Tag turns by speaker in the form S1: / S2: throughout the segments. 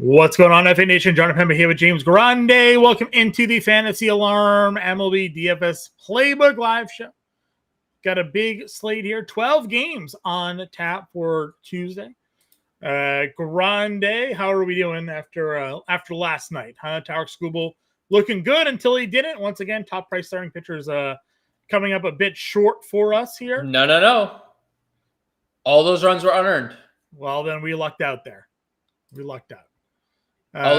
S1: What's going on, FA Nation? John Pemba here with James Grande. Welcome into the Fantasy Alarm MLB DFS Playbook live show. Got a big slate here. 12 games on tap for Tuesday. Grande, how are we doing after last night? Tower Scooble looking good until he didn't. Once again, top price starting pitchers coming up a bit short for us here.
S2: No. All those runs were unearned.
S1: Well, then we lucked out there.
S2: All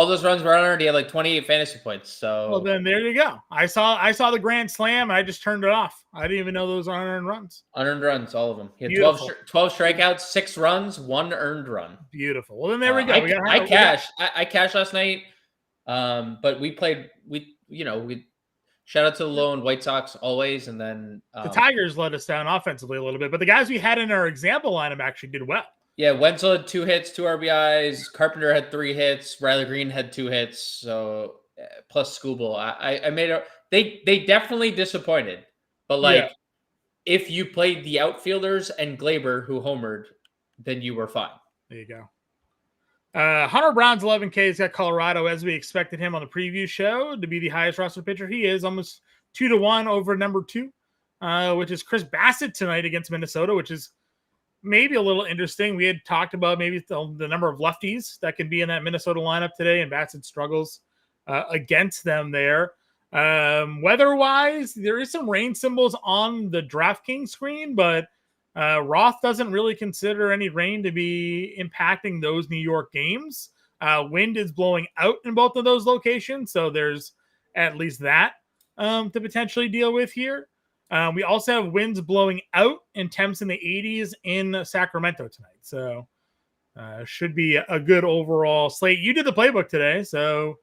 S2: those runs were unearned. He had like 28 fantasy points. So
S1: well, then there you go. I saw the grand slam. I just turned it off. I didn't even know those were unearned runs.
S2: Unearned runs, all of them. He had 12 strikeouts, 6 runs, 1 earned run.
S1: Beautiful. Well, then there we go.
S2: I cashed last night. But we shout out to the Lone White Sox always, and then
S1: the Tigers let us down offensively a little bit, but the guys we had in our example lineup actually did well.
S2: Yeah, Wenzel had 2 hits, 2 RBIs. Carpenter had 3 hits. Riley Green had 2 hits. So plus Scooble, I made a. They definitely disappointed, but if you played the outfielders and Glaber who homered, then you were fine.
S1: There you go. Hunter Brown's 11K has got Colorado as we expected him on the preview show to be the highest roster pitcher. He is almost 2-1 over number 2, which is Chris Bassett tonight against Minnesota, which is maybe a little interesting. We had talked about maybe the number of lefties that can be in that Minnesota lineup today, and Bassett struggles against them there. Weather-wise, there is some rain symbols on the DraftKings screen, but Roth doesn't really consider any rain to be impacting those New York games. Wind is blowing out in both of those locations, so there's at least that to potentially deal with here. We also have winds blowing out and temps in the 80s in Sacramento tonight. So should be a good overall slate. You did the playbook today, so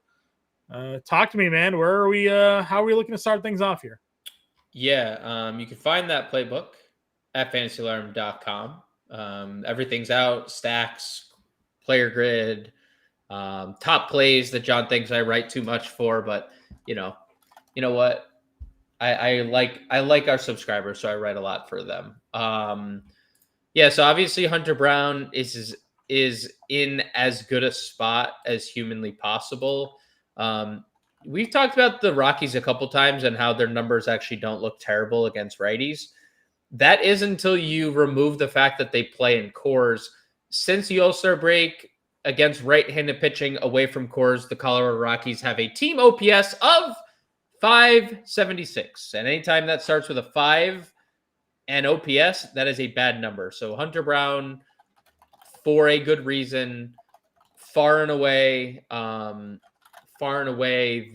S1: talk to me, man. Where are we? How are we looking to start things off here?
S2: Yeah, you can find that playbook at fantasyalarm.com. Everything's out, stacks, player grid, top plays that John thinks I write too much for, but you know what? I like our subscribers, so I write a lot for them. So obviously Hunter Brown is in as good a spot as humanly possible. We've talked about the Rockies a couple times and how their numbers actually don't look terrible against righties. That is until you remove the fact that they play in cores. Since the All-Star break against right-handed pitching away from cores, the Colorado Rockies have a team OPS of 576. And anytime that starts with a 5 and OPS, that is a bad number. So Hunter Brown, for a good reason, far and away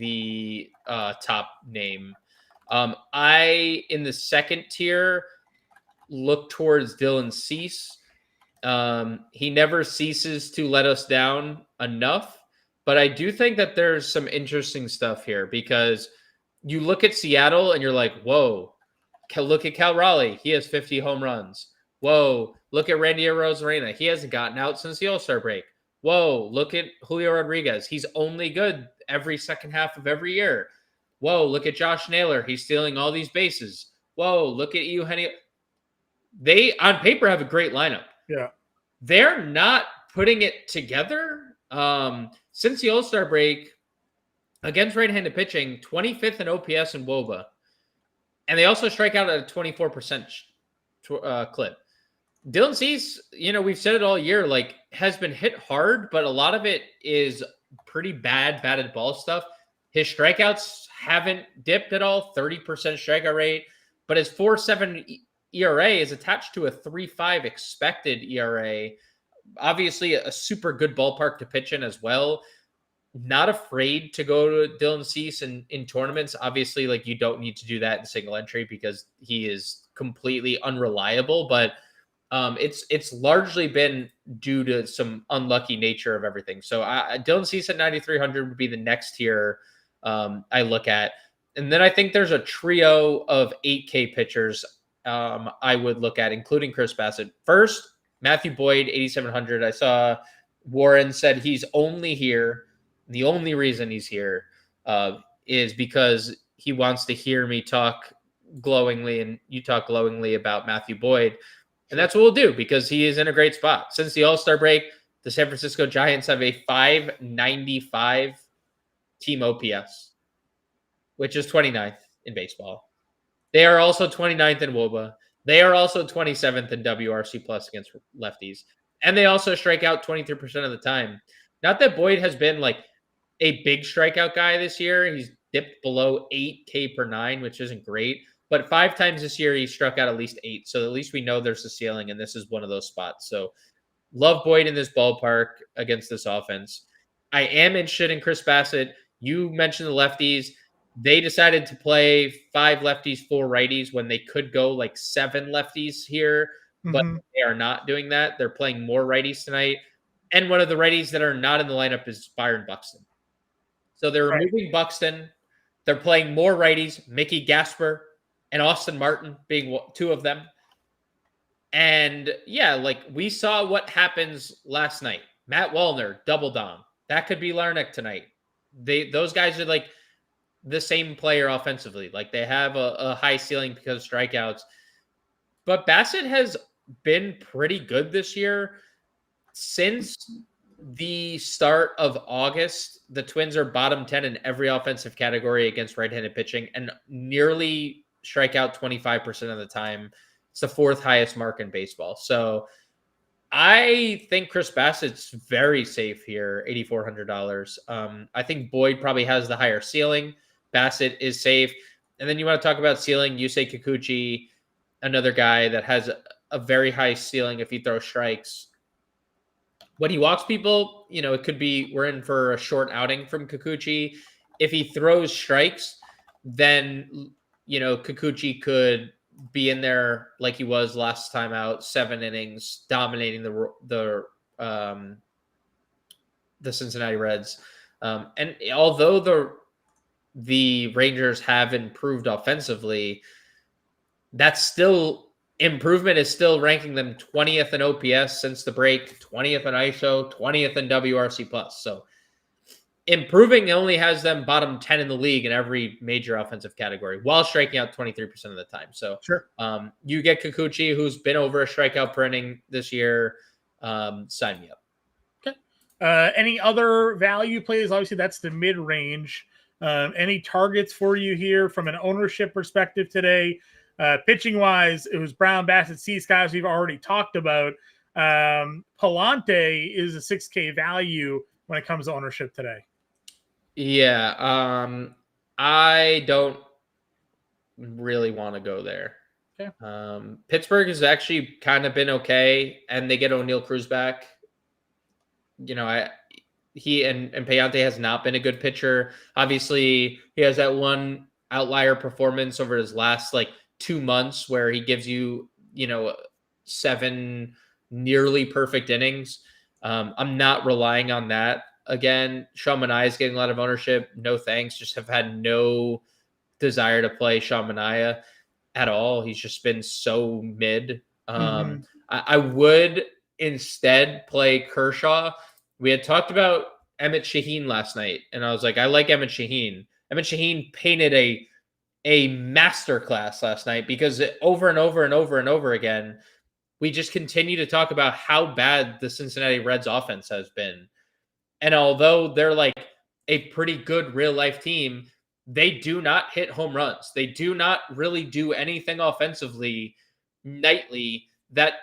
S2: the top name. I, in the second tier, look towards Dylan Cease. He never ceases to let us down enough, but I do think that there's some interesting stuff here because you look at Seattle and you're like, whoa, look at Cal Raleigh. He has 50 home runs. Whoa, look at Randy Arozarena. He hasn't gotten out since the All-Star break. Whoa, look at Julio Rodriguez. He's only good every second half of every year. Whoa, look at Josh Naylor. He's stealing all these bases. Whoa, look at Eugenio. They, on paper, have a great lineup.
S1: Yeah.
S2: They're not putting it together. Since the All-Star break, against right-handed pitching, 25th in OPS and WOBA. And they also strike out at a 24% clip. Dylan Cease, we've said it all year, has been hit hard, but a lot of it is pretty bad batted ball stuff. His strikeouts haven't dipped at all, 30% strikeout rate, but his 4.7 ERA is attached to a 3.5 expected ERA. Obviously, a super good ballpark to pitch in as well. Not afraid to go to Dylan Cease in tournaments. Obviously, you don't need to do that in single entry because he is completely unreliable, but it's largely been due to some unlucky nature of everything. So Dylan Cease at 9,300 would be the next tier I look at. And then I think there's a trio of 8K pitchers I would look at, including Chris Bassett. First, Matthew Boyd, 8,700. I saw Warren said he's only here. The only reason he's here is because he wants to hear me talk glowingly and you talk glowingly about Matthew Boyd. And that's what we'll do because he is in a great spot. Since the All-Star break, the San Francisco Giants have a 595 team OPS, which is 29th in baseball. They are also 29th in WOBA. They are also 27th in WRC plus against lefties. And they also strike out 23% of the time. Not that Boyd has been like a big strikeout guy this year. He's dipped below 8K per 9, which isn't great. But 5 times this year, he struck out at least 8. So at least we know there's a ceiling, and this is one of those spots. So love Boyd in this ballpark against this offense. I am interested in Chris Bassett. You mentioned the lefties. They decided to play 5 lefties, 4 righties when they could go like 7 lefties here, but they are not doing that. They're playing more righties tonight. And one of the righties that are not in the lineup is Byron Buxton. So they're removing Buxton. They're playing more righties, Mickey Gasper and Austin Martin being 2 of them. And yeah, like we saw what happens last night. Matt Wallner, double dom. That could be Larnach tonight. Those guys are like the same player offensively. Like they have a high ceiling because of strikeouts. But Bassett has been pretty good this year. Since the start of August, the Twins are bottom 10 in every offensive category against right-handed pitching and nearly strike out 25% of the time. It's the 4th highest mark in baseball. So I think Chris Bassett's very safe here, $8,400. I think Boyd probably has the higher ceiling. Bassett is safe. And then you want to talk about ceiling, Yusei Kikuchi, another guy that has a very high ceiling if he throws strikes. When he walks people, it could be we're in for a short outing from Kikuchi. If he throws strikes, then, Kikuchi could be in there like he was last time out, 7 innings, dominating the Cincinnati Reds. And although the Rangers have improved offensively, that's still improvement is still ranking them 20th in OPS since the break, 20th in ISO, 20th in WRC plus. So improving only has them bottom 10 in the league in every major offensive category while striking out 23% of the time. So
S1: sure.
S2: You get Kikuchi, who's been over a strikeout per inning this year. Sign me up.
S1: Okay. Any other value plays? Obviously, that's the mid-range. Any targets for you here from an ownership perspective today? Pitching-wise, it was Brown, Bassett, Cease, guys we've already talked about. Palante is a 6K value when it comes to ownership today.
S2: Yeah, I don't really want to go there.
S1: Okay.
S2: Pittsburgh has actually kind of been okay, and they get O'Neal Cruz back. He and Payante has not been a good pitcher. Obviously, he has that one outlier performance over his last 2 months where he gives you, 7 nearly perfect innings. I'm not relying on that. Again, Sean Manaea is getting a lot of ownership. No thanks. Just have had no desire to play Sean Manaea at all. He's just been so mid. I would instead play Kershaw. We had talked about Emmett Shaheen last night, and I was like, I like Emmett Shaheen. Emmett Shaheen painted a masterclass last night because over and over and over and over again, we just continue to talk about how bad the Cincinnati Reds offense has been. And although they're a pretty good real life team, they do not hit home runs. They do not really do anything offensively nightly that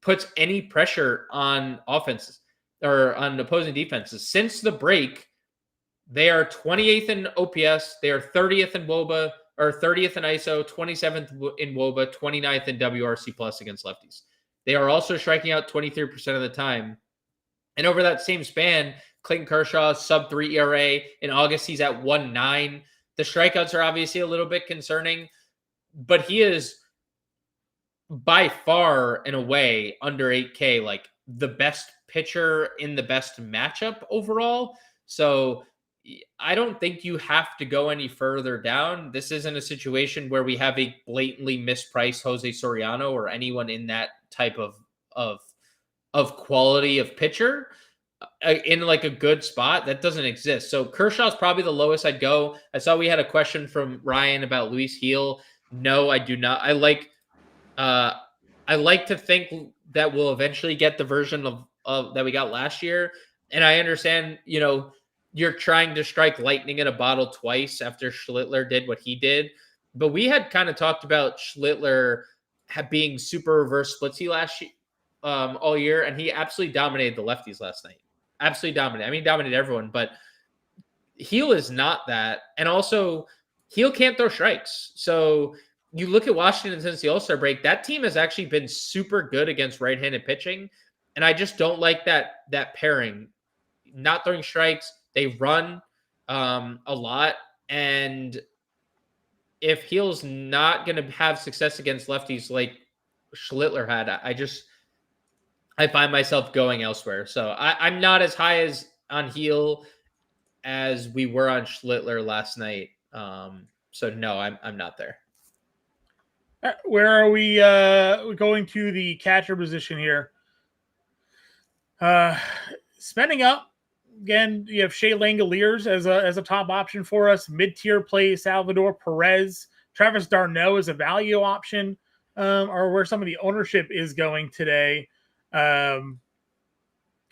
S2: puts any pressure on offenses or on opposing defenses. Since the break, they are 28th in OPS. They are 30th in WOBA or 30th in ISO, 27th in WOBA, 29th in WRC plus against lefties. They are also striking out 23% of the time. And over that same span, Clayton Kershaw, sub-3 ERA. In August, he's at 1.9. The strikeouts are obviously a little bit concerning, but he is by far and away under 8K, the best pitcher in the best matchup overall. So I don't think you have to go any further down. This isn't a situation where we have a blatantly mispriced Jose Soriano or anyone in that type of quality of pitcher in a good spot. That doesn't exist. So Kershaw's probably the lowest I'd go. I saw we had a question from Ryan about Luis Gil. No, I do not. I like to think that we'll eventually get the version of that we got last year. And I understand, you're trying to strike lightning in a bottle twice after Schlittler did what he did. But we had kind of talked about Schlittler being super reverse splitsy last year, all year, and he absolutely dominated the lefties last night. Absolutely dominated. I mean, dominated everyone, but Heel is not that. And also, Heel can't throw strikes. So you look at Washington since the All-Star break, that team has actually been super good against right-handed pitching. And I just don't like that pairing. Not throwing strikes. They run a lot. And if Heel's not going to have success against lefties like Schlittler had, I find myself going elsewhere. So I'm not as high as on Heel as we were on Schlittler last night. So no, I'm not there.
S1: Where are we going to the catcher position here? Spending up. Again, you have Shea Langoliers as a top option for us. Mid-tier play, Salvador Perez. Travis d'Arnaud is a value option, or where some of the ownership is going today. Kyle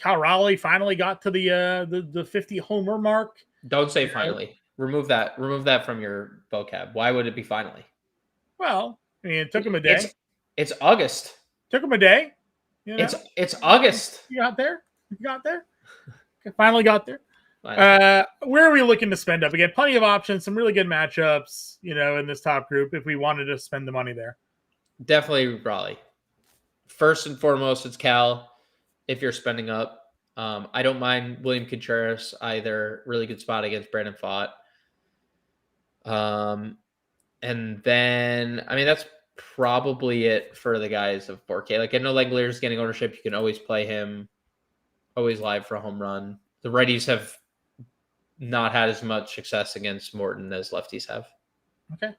S1: Raleigh finally got to the 50 homer mark.
S2: Don't say finally. Remove that from your vocab. Why would it be finally?
S1: Well, I mean, it took him a day.
S2: It's August.
S1: Took him a day.
S2: It's August.
S1: You got there? Finally got there. Where are we looking to spend up? Again, plenty of options, some really good matchups, in this top group if we wanted to spend the money there.
S2: Definitely Raleigh. First and foremost, it's Cal if you're spending up. I don't mind William Contreras either. Really good spot against Brandon Pfaadt. And then, I mean, that's probably it for the guys of 4K. Like, I know Langolier's getting ownership. You can always play him. Always live for a home run. The righties have not had as much success against Morton as lefties have.
S1: Okay.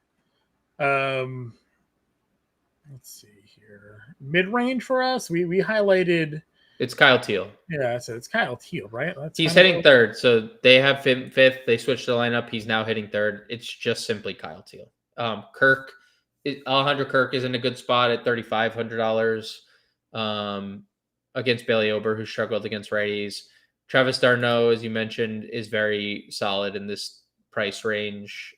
S1: Let's see here. Mid-range for us. We highlighted.
S2: It's Kyle Teal.
S1: Yeah, so it's Kyle Teal, right?
S2: He's hitting third. So they have fifth. They switched the lineup. He's now hitting third. It's just simply Kyle Teal. Alejandro Kirk is in a good spot at $3,500 against Bailey Ober, who struggled against righties. Travis d'Arnaud, as you mentioned, is very solid in this price range.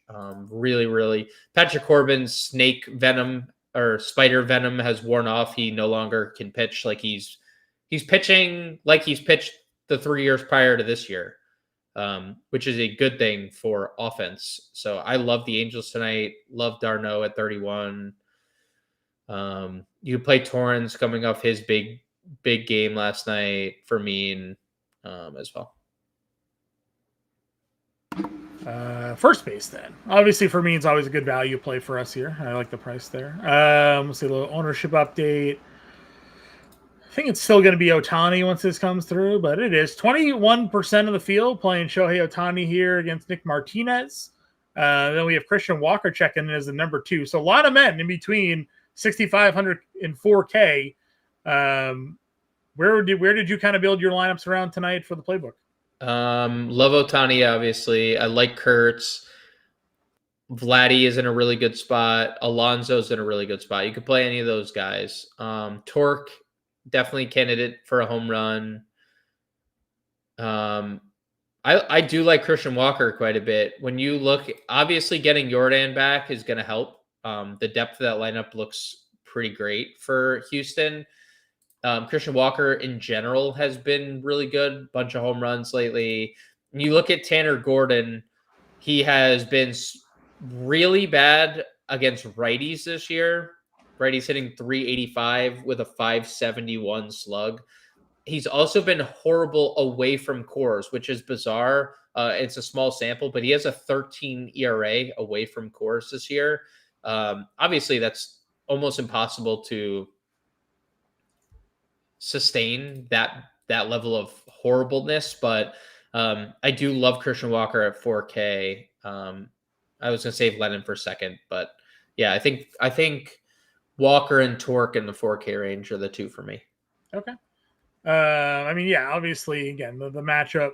S2: Really, really. Patrick Corbin's snake venom or spider venom has worn off. He no longer can pitch like he's pitching like he's pitched the 3 years prior to this year, which is a good thing for offense. So I love the Angels tonight. Love d'Arnaud at 31. You play Torrens coming off his big game last night for me as well.
S1: First base then. Obviously for me, it's always a good value play for us here. I like the price there. We'll see a little ownership update. I think it's still going to be Ohtani once this comes through, but it is 21% of the field playing Shohei Ohtani here against Nick Martinez. Then we have Christian Walker checking in as the number 2. So a lot of men in between 6,500 and 4K. Where did you kind of build your lineups around tonight for the playbook?
S2: Love Ohtani, obviously. I like Kurtz. Vladdy is in a really good spot. Alonso's in a really good spot. You could play any of those guys. Torque, definitely candidate for a home run. I do like Christian Walker quite a bit. When you look, obviously getting Jordan back is going to help. The depth of that lineup looks pretty great for Houston. Christian Walker in general has been really good. Bunch of home runs lately. When you look at Tanner Gordon, he has been really bad against righties this year. Righties hitting 385 with a 571 slug. He's also been horrible away from cores, which is bizarre. It's a small sample, but he has a 13 ERA away from cores this year. Obviously, that's almost impossible to sustain that level of horribleness, but I do love Christian Walker at 4K. I was gonna save Lennon for a second, but yeah, I think Walker and Torque in the 4K range are the two for me.
S1: Okay. I mean, yeah, obviously, again, the matchup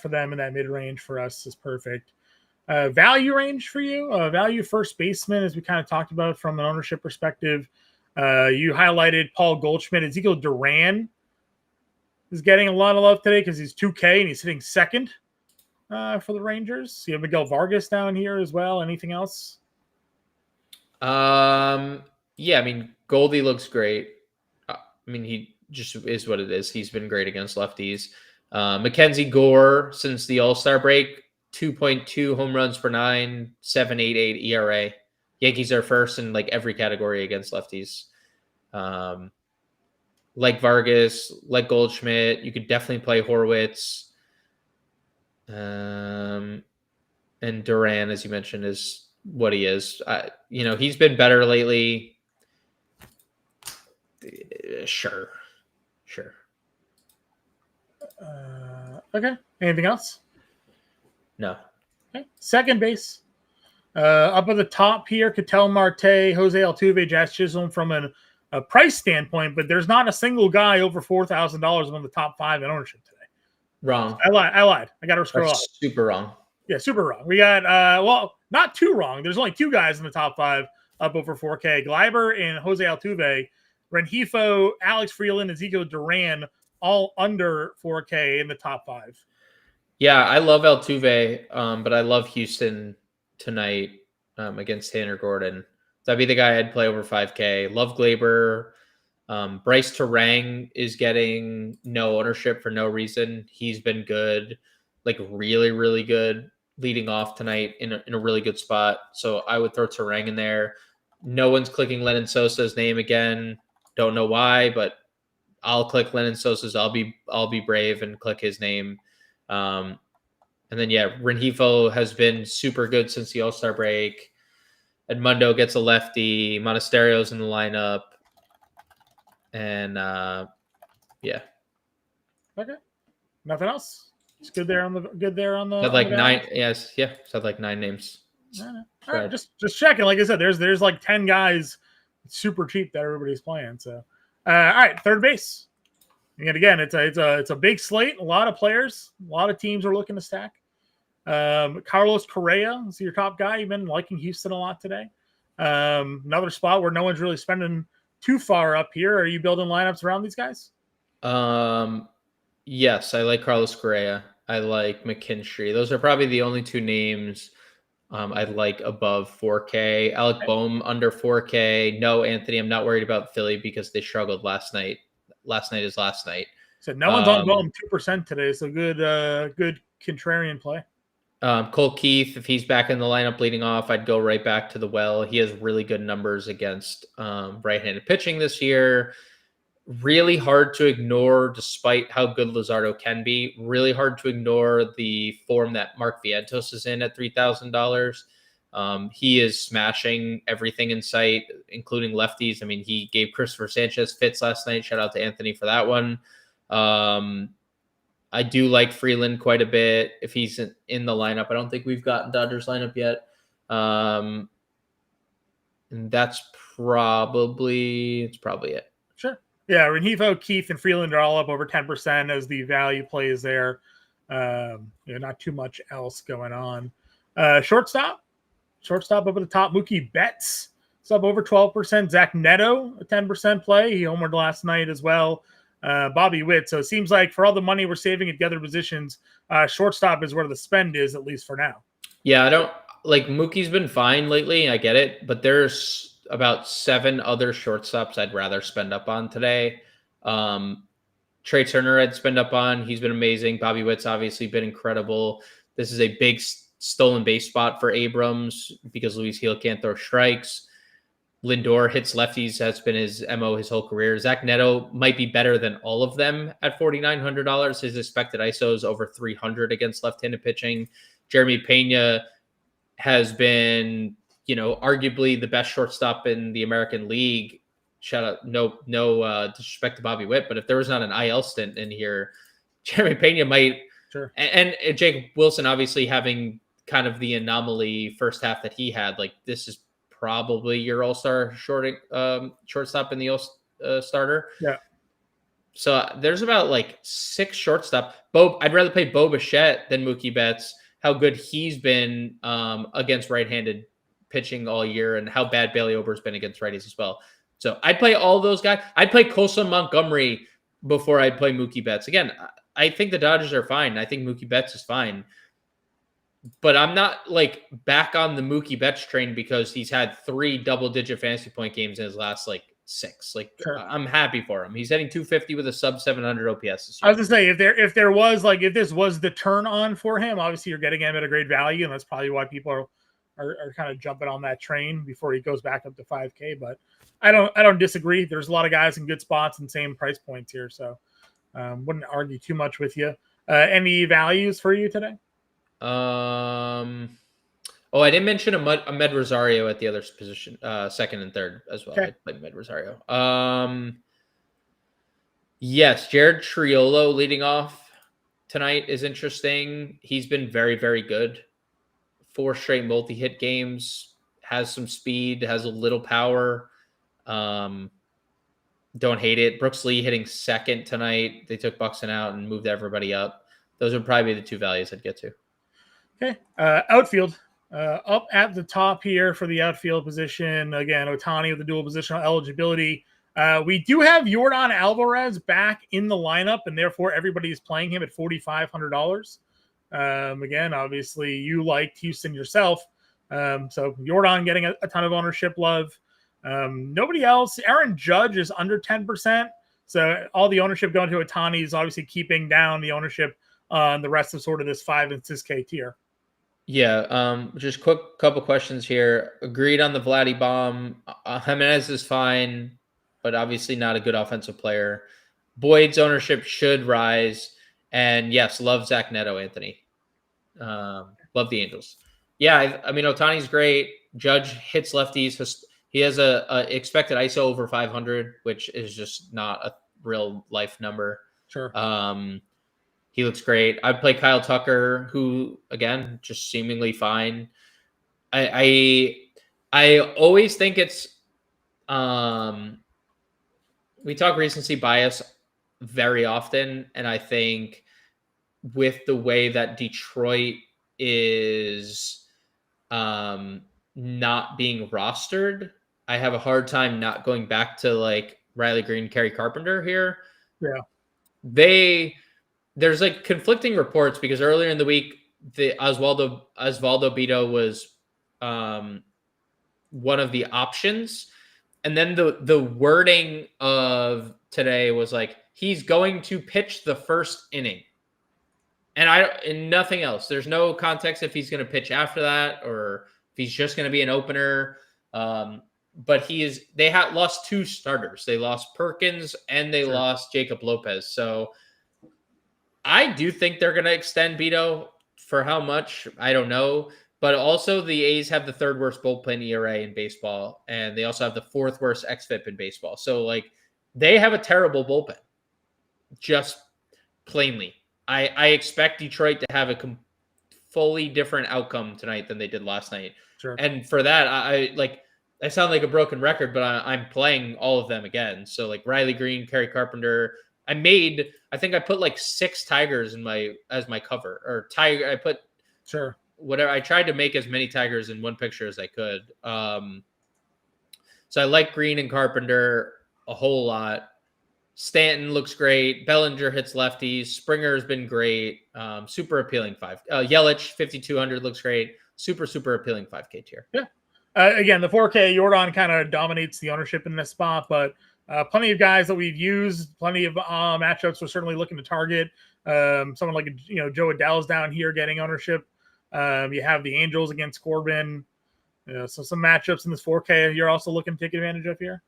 S1: for them in that mid range for us is perfect. Value range for you, value first baseman, as we kind of talked about from an ownership perspective. You highlighted Paul Goldschmidt, Ezekiel Duran. is getting a lot of love today because he's 2K and he's hitting second for the Rangers. You have Miguel Vargas down here as well. Anything else?
S2: Yeah, I mean, Goldie looks great. I mean, he just is what it is. He's been great against lefties. Mackenzie Gore, since the All-Star break, 2.2 home runs per 9, 7.88 ERA. Yankees are first in like every category against lefties. Like Vargas, like Goldschmidt, you could definitely play Horwitz. And Duran, as you mentioned, is what he is. He's been better lately. Sure.
S1: Okay. Anything else?
S2: No.
S1: Okay. Second base. Up at the top here, Ketel Marte, Jose Altuve, Jazz Chisholm from a price standpoint, but there's not a single guy over $4,000 among the top 5 in ownership today.
S2: Wrong.
S1: I lied. I got to scroll up.
S2: Super wrong.
S1: Yeah, super wrong. We got, not too wrong. There's only 2 guys in the top 5 up over 4K. Gleiber and Jose Altuve. Rengifo, Alex Freeland, Ezekiel Duran, all under 4K in the top 5.
S2: Yeah, I love Altuve, but I love Houston tonight against Tanner Gordon. That'd be the guy I'd play over 5K. Love Glaber. Bryce Terang is getting no ownership for no reason. He's been good, like really, really good leading off tonight in a really good spot. So I would throw Terang in there. No one's clicking Lennon Sosa's name again. Don't know why, but I'll click Lennon Sosa's. I'll be brave and click his name. And then Rengifo has been super good since the All-Star break. Edmundo gets a lefty. Monasterio's in the lineup. And
S1: Okay. Nothing else. It's good there on the
S2: Said like 9. Yes, yeah. Said like 9 names.
S1: All right, just checking. Like I said, there's like 10 guys super cheap that everybody's playing. So all right, third base. And again, it's a big slate, a lot of players, a lot of teams are looking to stack. Carlos Correa is your top guy. You've been liking Houston a lot today. Another spot where no one's really spending too far up here. Are you building lineups around these guys?
S2: Yes, I like Carlos Correa. I like McKinstry. Those are probably the only 2 names I like above 4K. Alec Boehm under 4K. No, Anthony, I'm not worried about Philly because they struggled last night. Last night is last night.
S1: So no one's on Boehm 2% today. So good contrarian play.
S2: Cole Keith, if he's back in the lineup leading off, I'd go right back to the well. He has really good numbers against right-handed pitching this year. Really hard to ignore, despite how good Luzardo can be. Really hard to ignore the form that Mark Vientos is in at $3,000. He is smashing everything in sight, including lefties. I mean, he gave Christopher Sanchez fits last night. Shout out to Anthony for that one. I do like Freeland quite a bit if he's in the lineup. I don't think we've gotten Dodgers lineup yet. And that's probably it.
S1: Sure. Yeah, Rengifo, Keith, and Freeland are all up over 10% as the value plays there. Not too much else going on. Shortstop up at the top. Mookie Betts is up over 12%. Zach Neto, a 10% play. He homered last night as well. Bobby Witt. So it seems like for all the money we're saving at the other positions, shortstop is where the spend is, at least for now.
S2: Yeah, I don't like Mookie's been fine lately. I get it, but there's about 7 other shortstops I'd rather spend up on today. Trey Turner I'd spend up on. He's been amazing. Bobby Witt's obviously been incredible. This is a big stolen base spot for Abrams because Luis Gil can't throw strikes. Lindor hits lefties. That's been his MO his whole career. Zach Neto might be better than all of them at $4,900. His expected ISO is over 300 against left-handed pitching. Jeremy Pena has been, arguably the best shortstop in the American League. Shout out, no disrespect to Bobby Witt, but if there was not an IL stint in here, Jeremy Pena might.
S1: Sure.
S2: And Jacob Wilson obviously having kind of the anomaly first half that he had. Like, this is probably your all-star shortstop in the starter.
S1: Yeah.
S2: So there's about like 6 shortstop. I'd rather play Bo Bichette than Mookie Betts. How good he's been against right-handed pitching all year, and how bad Bailey Ober's been against righties as well. So I'd play all those guys. I'd play Colson Montgomery before I'd play Mookie Betts. Again, I think the Dodgers are fine. I think Mookie Betts is fine. But I'm not like back on the Mookie Betts train because he's had 3 double-digit fantasy point games in his last like 6. Like
S1: Sure.
S2: I'm happy for him. He's hitting 250 with a sub 700 OPS this
S1: I
S2: year.
S1: was gonna say if there was like if this was the turn on for him, obviously you're getting him at a great value, and that's probably why people are kind of jumping on that train before he goes back up to 5K. But I don't disagree. There's a lot of guys in good spots and same price points here, so wouldn't argue too much with you. Any values for you today?
S2: Oh, I didn't mention a Med Rosario at the other position, second and third as well.
S1: Okay.
S2: I played Med Rosario. Yes, Jared Triolo leading off tonight is interesting. He's been very, very good. 4 straight multi-hit games, has some speed, has a little power. Don't hate it. Brooks Lee hitting second tonight. They took Buxton out and moved everybody up. Those would probably be the 2 values I'd get to.
S1: Okay. Outfield. Up at the top here for the outfield position. Again, Ohtani with the dual positional eligibility. We do have Yordan Alvarez back in the lineup, and therefore everybody is playing him at $4,500. Again, obviously you liked Houston yourself. So Yordan getting a ton of ownership love. Nobody else. Aaron Judge is under 10%. So all the ownership going to Ohtani is obviously keeping down the ownership on the rest of sort of this 5 and 6K tier.
S2: Yeah, just quick couple questions here. Agreed on the Vladdy bomb. Jimenez is fine, but obviously not a good offensive player. Boyd's ownership should rise. And yes, love Zach Neto, Anthony. Love the Angels. Yeah, I mean, Ohtani's great. Judge hits lefties. He has a expected ISO over 500, which is just not a real life number.
S1: Sure.
S2: He looks great. I'd play Kyle Tucker, who again just seemingly fine. I always think it's we talk recency bias very often, and I think with the way that Detroit is not being rostered, I have a hard time not going back to like Riley Green, Kerry Carpenter here.
S1: Yeah.
S2: There's like conflicting reports because earlier in the week, the Osvaldo Bido was one of the options. And then the wording of today was like, he's going to pitch the first inning. And nothing else. There's no context if he's going to pitch after that or if he's just going to be an opener. But they had lost 2 starters. They lost Perkins and they lost Jacob Lopez. So I do think they're going to extend Bido. For how much, I don't know. But also the A's have the 3rd worst bullpen ERA in baseball. And they also have the 4th worst xFIP in baseball. So like they have a terrible bullpen. Just plainly. I expect Detroit to have a fully different outcome tonight than they did last night.
S1: Sure.
S2: And for that, I sound like a broken record, but I'm playing all of them again. So like Riley Green, Kerry Carpenter. I think I put like 6 Tigers as my cover or Tiger. I put whatever. I tried to make as many Tigers in one picture as I could. So I like Green and Carpenter a whole lot. Stanton looks great. Bellinger hits lefties. Springer has been great. Super appealing 5. Yelich 5,200 looks great. Super appealing 5K tier.
S1: Yeah. Again, the 4K Yordan kind of dominates the ownership in this spot, but plenty of guys that we've used, plenty of matchups we're certainly looking to target. Someone like Joe Adell's down here getting ownership. You have the Angels against Corbin. So some matchups in this 4K you're also looking to take advantage of here.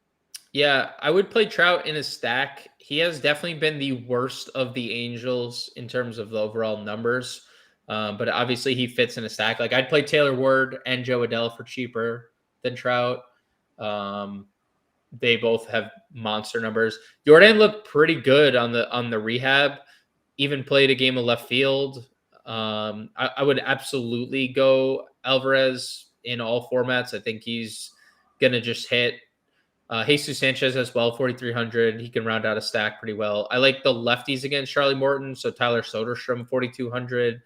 S2: Yeah, I would play Trout in a stack. He has definitely been the worst of the Angels in terms of the overall numbers. But obviously he fits in a stack. Like I'd play Taylor Ward and Joe Adell for cheaper than Trout. They both have monster numbers. Jordan looked pretty good on the rehab. Even played a game of left field. I would absolutely go Alvarez in all formats. I think he's gonna just hit. Jesus Sanchez as well, 4,300. He can round out a stack pretty well. I like the lefties against Charlie Morton. So Tyler Soderstrom, 4,200.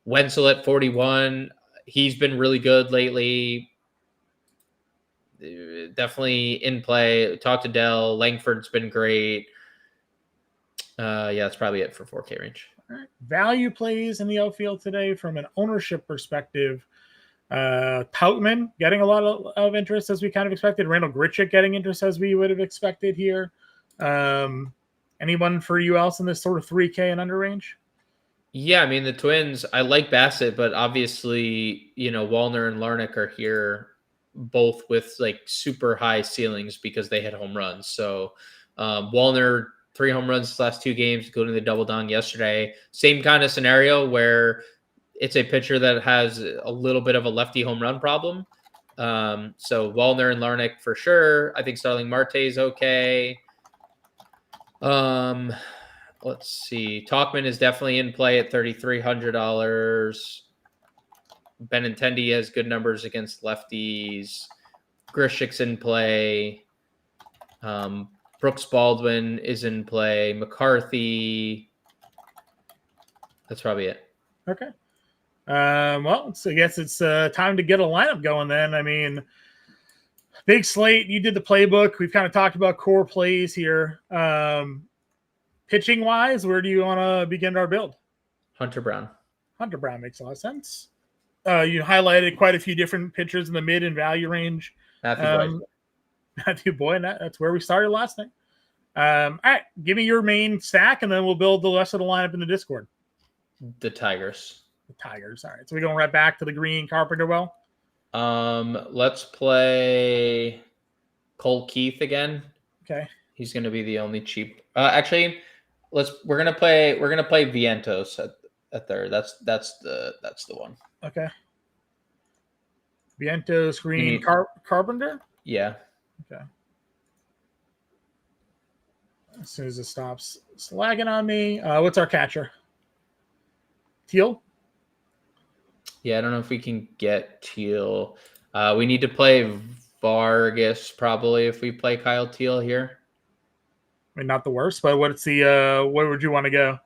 S2: Wenzel at 41. He's been really good lately. definitely in play. Talk to Dell. Langford's been great. Yeah, that's probably it for 4K range.
S1: All right. Value plays in the outfield today from an ownership perspective. Tautman getting a lot of interest as we kind of expected. Randall Grichuk getting interest as we would have expected here. Anyone for you else in this sort of 3K and under range?
S2: Yeah, I mean, the Twins, I like Bassett, but obviously, Wallner and Larnach are here both with like super high ceilings because they hit home runs. So Wallner, 3 home runs his last 2 games, including the double down yesterday. Same kind of scenario where it's a pitcher that has a little bit of a lefty home run problem. So Wallner and Larnach for sure. I think Starling Marte is okay. Let's see. Talkman is definitely in play at $3,300. Benintendi has good numbers against lefties. Grishik's in play. Brooks Baldwin is in play. McCarthy. That's probably it.
S1: Okay. Well, so I guess it's time to get a lineup going then. I mean, big slate. You did the playbook. We've kind of talked about core plays here. Pitching wise, where do you want to begin our build?
S2: Hunter Brown.
S1: Hunter Brown makes a lot of sense. You highlighted quite a few different pitchers in the mid and value range. Matthew Boyd, that's where we started last night. All right, give me your main stack, and then we'll build the rest of the lineup in the Discord.
S2: The Tigers.
S1: The Tigers. All right, so we're going right back to the green Carpenter well.
S2: Let's play Cole Keith again.
S1: Okay.
S2: He's going to be the only cheap. Actually, we're gonna play Vientos at third. That's the one.
S1: Okay. Vientos, green, Carpenter.
S2: Yeah.
S1: Okay. As soon as it stops slagging on me, what's our catcher? Teal.
S2: Yeah, I don't know if we can get Teal. We need to play Vargas probably if we play Kyle Teal here.
S1: I mean, not the worst, but what's the where would you want to go?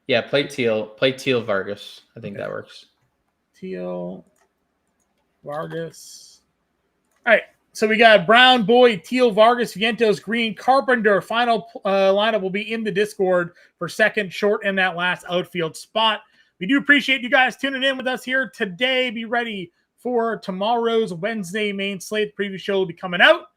S2: Yeah, play Teal. Play Teal Vargas. I think that works.
S1: Teal Vargas. All right. So we got Brown, Boyd, Teal, Vargas, Vientos, Green, Carpenter. Final lineup will be in the Discord for second, short, and that last outfield spot. We do appreciate you guys tuning in with us here today. Be ready for tomorrow's Wednesday main slate. The preview show will be coming out